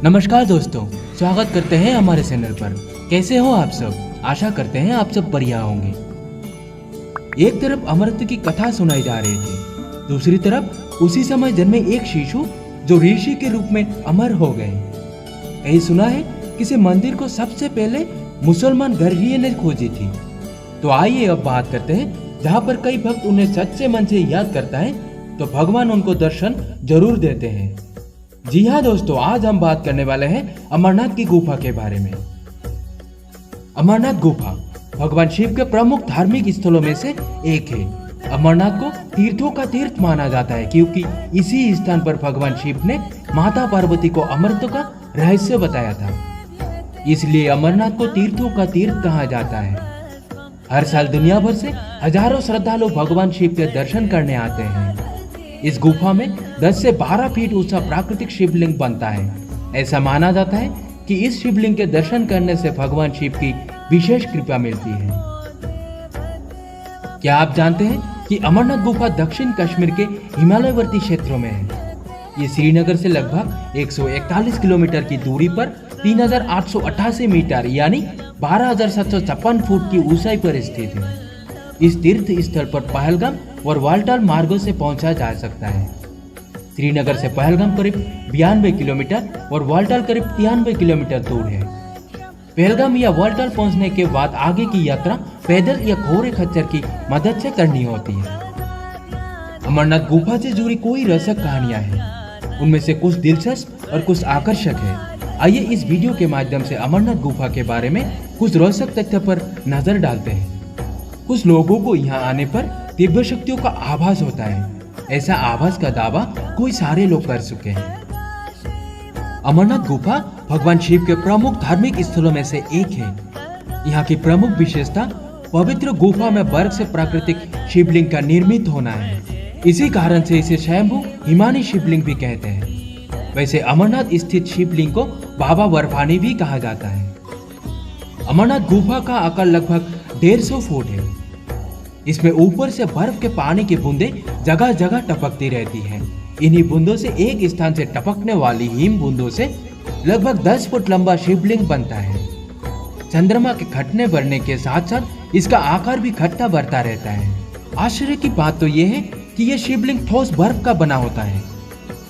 नमस्कार दोस्तों, स्वागत करते हैं हमारे चैनल पर। कैसे हो आप सब? आशा करते हैं आप सब बढ़िया होंगे। एक तरफ अमरत्व की कथा सुनाई जा रही थी, दूसरी तरफ उसी समय जन्मे एक शिशु जो ऋषि के रूप में अमर हो गए। कहीं सुना है किसी मंदिर को सबसे पहले मुसलमान गर्हिये ने खोजी थी। तो आइए अब बात करते हैं जहाँ पर कई भक्त उन्हें सच्चे मन से याद करता है तो भगवान उनको दर्शन जरूर देते हैं। जी हाँ दोस्तों, आज हम बात करने वाले हैं अमरनाथ की गुफा के बारे में। अमरनाथ गुफा भगवान शिव के प्रमुख धार्मिक स्थलों में से एक है। अमरनाथ को तीर्थों का तीर्थ माना जाता है क्योंकि इसी स्थान पर भगवान शिव ने माता पार्वती को अमरत्व का रहस्य बताया था। इसलिए अमरनाथ को तीर्थों का तीर्थ कहा जाता है। हर साल दुनिया भर से हजारों श्रद्धालु भगवान शिव के दर्शन करने आते हैं। इस गुफा में 10 से 12 फीट ऊंचा प्राकृतिक शिवलिंग बनता है। ऐसा माना जाता है कि इस शिवलिंग के दर्शन करने से भगवान शिव की विशेष कृपा मिलती है। क्या आप जानते हैं कि अमरनाथ गुफा दक्षिण कश्मीर के हिमालयवर्ती क्षेत्रों में है। ये श्रीनगर से लगभग 141 किलोमीटर की दूरी पर 3888 मीटर यानी 12,756 फुट की ऊंचाई पर स्थित है। इस तीर्थ स्थल पर पहलगाम और वालटाल मार्गों से पहुंचा जा सकता है। श्रीनगर से पहलगाम करीब 92 किलोमीटर और वालटाल करीब 93 किलोमीटर दूर है। पहलगाम या वालटाल पहुंचने के बाद आगे की यात्रा पैदल या घोड़े खच्चर की मदद से करनी होती है। अमरनाथ गुफा से जुड़ी कोई रोचक कहानियां हैं, उनमें से कुछ दिलचस्प और कुछ आकर्षक है। आइए इस वीडियो के माध्यम से अमरनाथ गुफा के बारे में कुछ रोचक तथ्य पर नजर डालते हैं। कुछ लोगों को यहाँ आने पर दिव्य शक्तियों का आभास होता है। ऐसा आभास का दावा कोई सारे लोग कर चुके हैं। अमरनाथ गुफा भगवान शिव के प्रमुख धार्मिक स्थलों में से एक है। यहाँ की प्रमुख विशेषता पवित्र गुफा में बर्फ से प्राकृतिक शिवलिंग का निर्मित होना है। इसी कारण से इसे स्वयंभू हिमानी शिवलिंग भी कहते हैं। वैसे अमरनाथ स्थित शिवलिंग को बाबा बर्फानी भी कहा जाता है। अमरनाथ गुफा का आकार लगभग 150 फुट है। इसमें ऊपर से बर्फ के पानी की बूंदें जगह जगह टपकती रहती हैं। इन्हीं बूंदों से एक स्थान से टपकने वाली हिम बूंदों से लगभग 10 फुट लंबा शिवलिंग बनता है। चंद्रमा के घटने बढ़ने के साथ साथ इसका आकार भी घटता बढ़ता रहता है। आश्चर्य की बात तो यह है कि यह शिवलिंग ठोस बर्फ का बना होता है,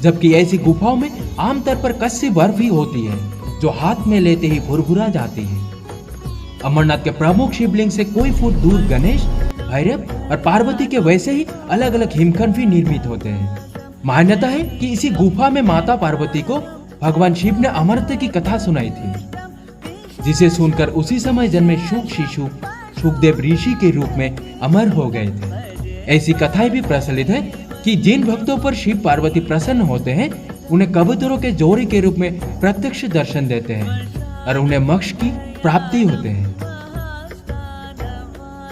जबकि ऐसी गुफाओं में आमतौर पर कच्ची बर्फ ही होती है जो हाथ में लेते ही भुरभुरा जाती है। अमरनाथ के प्रमुख शिवलिंग से कोई फुट दूर गणेश, भैरव और पार्वती के वैसे ही अलग अलग हिमखंड भी निर्मित होते हैं। मान्यता है कि इसी गुफा में माता पार्वती को भगवान शिव ने अमरत्व की कथा सुनाई थी, जिसे सुनकर उसी समय जन्मे शुक शिशु शुकदेव ऋषि के रूप में अमर हो गए थे। ऐसी कथाएं भी प्रचलित है कि जिन भक्तों पर शिव पार्वती प्रसन्न होते हैं उन्हें कबूतरों के जोड़ी के रूप में प्रत्यक्ष दर्शन देते हैं और उन्हें मोक्ष की प्राप्ति होते हैं।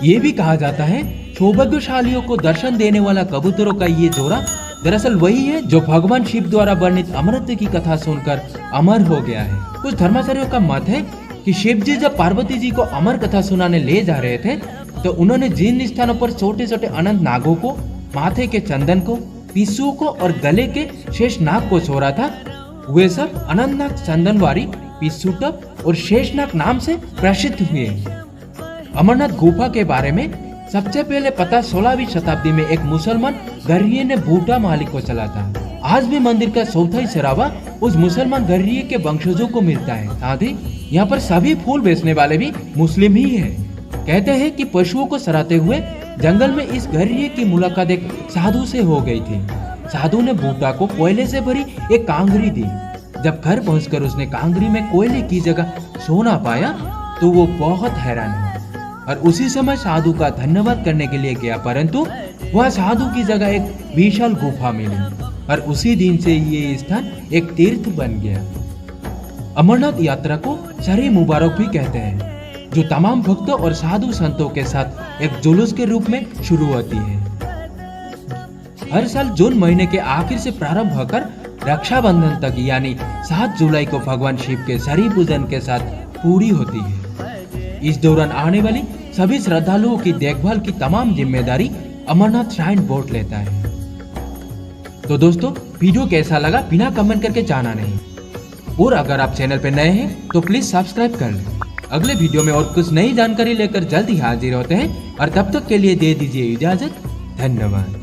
ये भी कहा जाता है सौभाग्यशालियों को दर्शन देने वाला कबूतरों का ये जोड़ा दरअसल वही है जो भगवान शिव द्वारा वर्णित अमरत्व की कथा सुनकर अमर हो गया है। कुछ धर्माचार्यों का मत है कि शिव जी जब पार्वती जी को अमर कथा सुनाने ले जा रहे थे तो उन्होंने जिन स्थानों पर छोटे छोटे अनंत नागों को, माथे के चंदन को, पिस्सू को और गले के शेष नाग को छोड़ा था, वे सब अनंतनाग चंदनवारी, पिस्सूटप और शेषनाग नाम से प्रसिद्ध हुए। अमरनाथ गुफा के बारे में सबसे पहले पता 16वीं शताब्दी में एक मुसलमान गर्हिये ने बूटा मालिक को चला था। आज भी मंदिर का चौथाई सरावा उस मुसलमान गर्हिये के वंशजों को मिलता है। साथ ही यहाँ पर सभी फूल बेचने वाले भी मुस्लिम ही हैं। कहते हैं कि पशुओं को सराते हुए जंगल में इस गर्हिये की मुलाकात एक साधु से हो गई थी। साधु ने बूटा को कोयले से भरी एक कांगरी दी। जब घर पहुंचकर उसने कांगरी में कोयले की जगह सोना पाया तो वो बहुत हैरान हुआ और उसी समय साधु का धन्यवाद करने के लिए गया, परंतु वह साधु की जगह एक विशाल गुफा मिली और उसी दिन से ये स्थान एक तीर्थ बन गया। अमरनाथ यात्रा को शरी मुबारक भी कहते हैं, जो तमाम भक्तों और साधु संतों के साथ एक जुलूस के रूप में शुरू होती है। हर साल जून महीने के आखिर से प्रारंभ होकर रक्षाबंधन तक यानी 7 जुलाई को भगवान शिव के शरी पूजन के साथ पूरी होती है। इस दौरान आने वाली सभी श्रद्धालुओं की देखभाल की तमाम जिम्मेदारी अमरनाथ श्राइन बोर्ड लेता है। तो दोस्तों, वीडियो कैसा लगा बिना कमेंट करके जाना नहीं। और अगर आप चैनल पर नए हैं तो प्लीज सब्सक्राइब कर लें। अगले वीडियो में और कुछ नई जानकारी लेकर जल्द ही हाजिर होते हैं और तब तक के लिए दे दीजिए इजाजत। धन्यवाद।